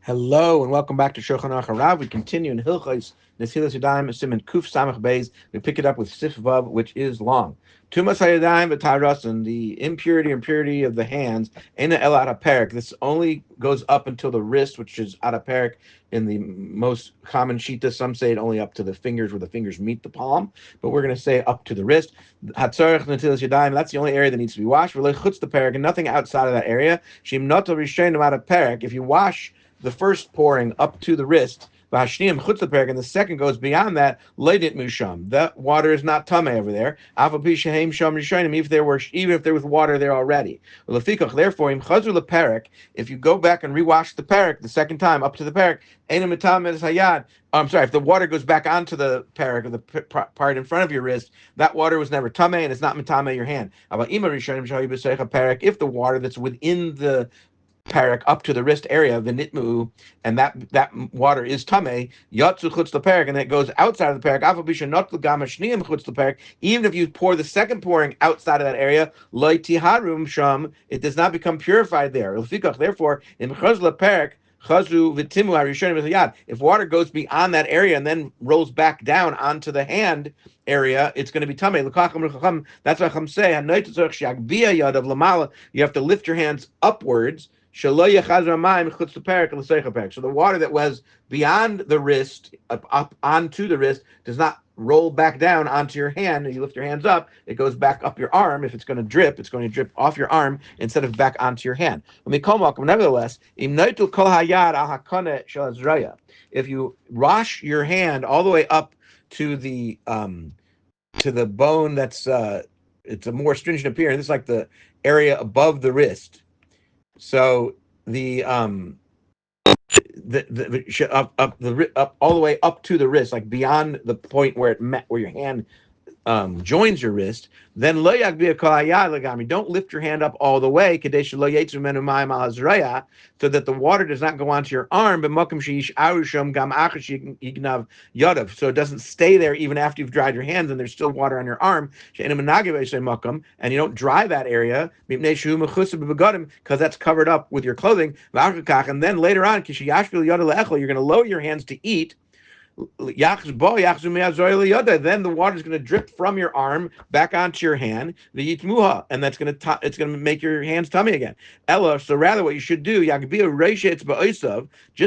Hello and welcome back to Shulchan HaRav. We continue in Hilchos, Netilas, Yadaim, Siman, Kuf, Samach, Beis. We pick it up with Sif Vav, which is long. Tumas HaYadayim v'Tayras, and the impurity and purity of the hands, Eina El Ad HaPerik. This only goes up until the wrist, which is Ad HaPerik in the most common shita. Some say it only up to the fingers, where the fingers meet the palm, but we're going to say up to the wrist. Hatzarech Netilas Yadayim, that's the only area that needs to be washed. V'Lo Chutz the Perik, and nothing outside of that area. Shim Noto Rishonim Ad HaPerik. If you wash the first pouring up to the wrist, and the second goes beyond that, leidit musham. That water is not tame over there. Even if there was water there already. Therefore, if you go back and rewash the parak the second time up to the parak, I'm sorry, if the water goes back onto the parak, the part in front of your wrist, that water was never tame and it's not mitame your hand. If the water that's within the parak up to the wrist area, v'nitmu, and that water is tameh, yatzu chutz the parak, and it goes outside of the parak. Afa bisha not l'gama shniyim chutz the parak. Even if you pour the second pouring outside of that area, loy tiharum sham, it does not become purified there. Therefore, in chaz parak. If water goes beyond that area and then rolls back down onto the hand area, it's going to be tameh. That's what Chacham say. You have to lift your hands upwards. So the water that was beyond the wrist, up onto the wrist, does not roll back down onto your hand. You lift your hands up, it goes back up your arm. If it's going to drip off your arm instead of back onto your hand. Nevertheless, if you wash your hand all the way up to the bone that's it's a more stringent appearance. It's like the area above the wrist. So the up all the way up to the wrist, like beyond the point where your hand joins your wrist, then lo yagbia kol hayad legami. Don't lift your hand up all the way, kadesh lo yetzu menu mayim al hazraya, so that the water does not go onto your arm. But makom sheish arusham gam achash yignav yadav, so it doesn't stay there even after you've dried your hands and there's still water on your arm. She'enu menagivei say makom, and you don't dry that area mipnei shehu mechusa b'begadim, because that's covered up with your clothing. And then later on, kishiyashvil yada leechol, you're going to lower your hands to eat. Then the water is going to drip from your arm back onto your hand, the yitmuha, and that's going to make your hands tummy again. Ella, so rather what you should do, just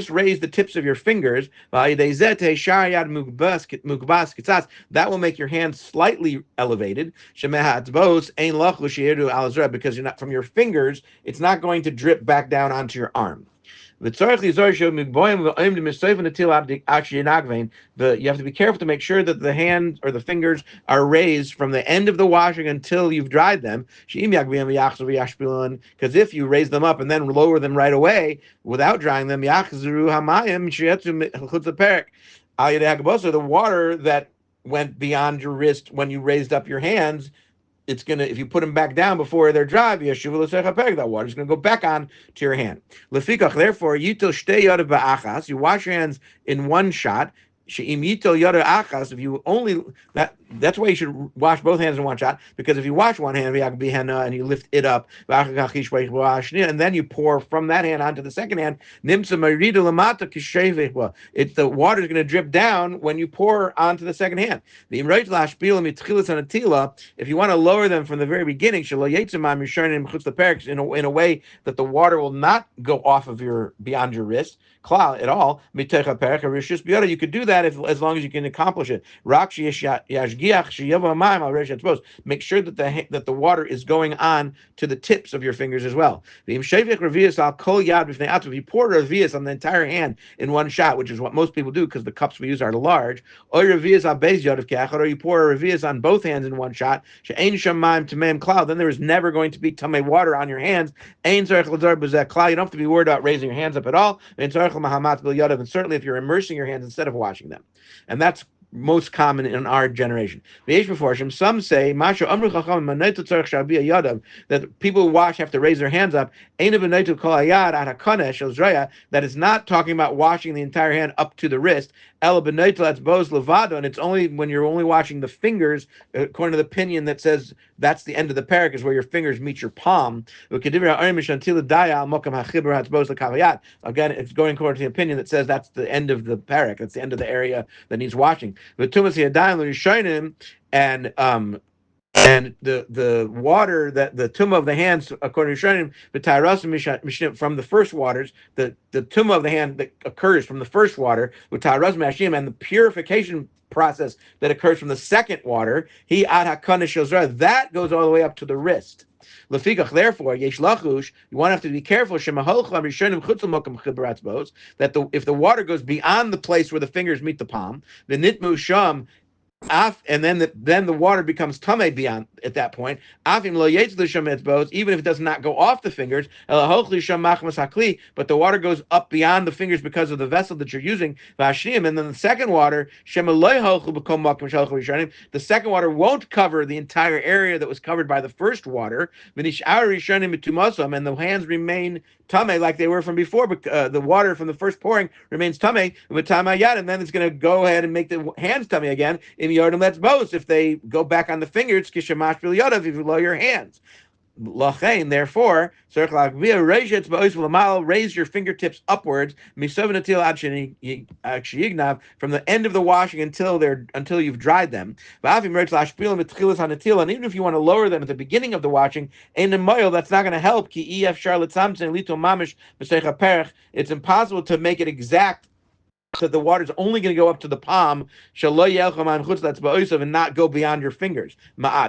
raise the tips of your fingers. That will make your hands slightly elevated. Because you're not, from your fingers, it's not going to drip back down onto your arm. You have to be careful to make sure that the hands or the fingers are raised from the end of the washing until you've dried them. Because if you raise them up and then lower them right away without drying them, the water that went beyond your wrist when you raised up your hands, it's gonna, if you put them back down before they're dry, that water is gonna go back on to your hand. Therefore, you wash your hands in one shot. If you only that's why you should wash both hands in one shot, because if you wash one hand and you lift it up and then you pour from that hand onto the second hand, the water is going to drip down when you pour onto the second hand. If you want to lower them from the very beginning, in a way that the water will not go off of your beyond your wrist at all, you could do that as long as you can accomplish it. Make sure that the water is going on to the tips of your fingers as well. If you pour revius on the entire hand in one shot, which is what most people do because the cups we use are large, or you pour revius on both hands in one shot, then there is never going to be tamei water on your hands. You don't have to be worried about raising your hands up at all. And certainly if you're immersing your hands instead of washing them. And that's most common in our generation. Some say that people who wash have to raise their hands up. That is not talking about washing the entire hand up to the wrist. And it's only when you're only washing the fingers, according to the opinion that says that's the end of the parak, is where your fingers meet your palm. Again, it's going according to the opinion that says that's the end of the parak. That's the end of the area that needs washing. And the water, that the tumah of the hands, according to Rishonim, from the first waters, the tumah of the hand that occurs from the first water, and the purification process that occurs from the second water, that goes all the way up to the wrist. Therefore, you want to have to be careful that if the water goes beyond the place where the fingers meet the palm, the nitmu sham, and then the water becomes tamei beyond at that point. Even if it does not go off the fingers, but the water goes up beyond the fingers because of the vessel that you're using. And then the second water, the second water won't cover the entire area that was covered by the first water. And the hands remain tamei like they were from before. But the water from the first pouring remains tamei, and then it's going to go ahead and make the hands tamei again. Let's boast if they go back on the fingers, if you lower your hands. Therefore, raise your fingertips upwards from the end of the washing until you've dried them. And even if you want to lower them at the beginning of the washing, that's not going to help. It's impossible to make it exact, so the water is only going to go up to the palm, and not go beyond your fingers.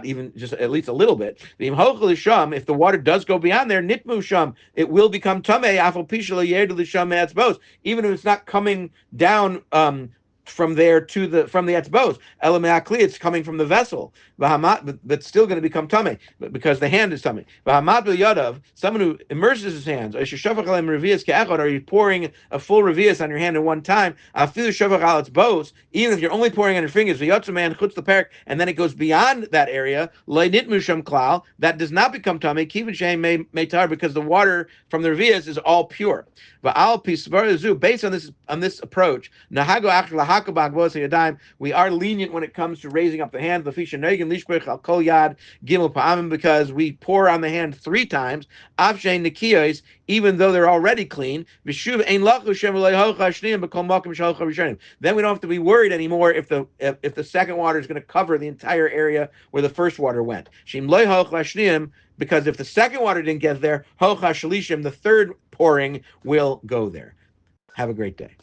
Even just at least a little bit. If the water does go beyond there, it will become tamei, even if it's not coming down from there from the etzbos. It's coming from the vessel, but still going to become tamei because the hand is tamei. Someone who immerses his hands, are you pouring a full revius on your hand at one time? Even if you're only pouring on your fingers, and then it goes beyond that area, that does not become tamei, because the water from the revius is all pure. Based on this approach, we are lenient when it comes to raising up the hand, because we pour on the hand 3 times, even though they're already clean. Then we don't have to be worried anymore if the second water is going to cover the entire area where the first water went. Because if the second water didn't get there, the third pouring will go there. Have a great day.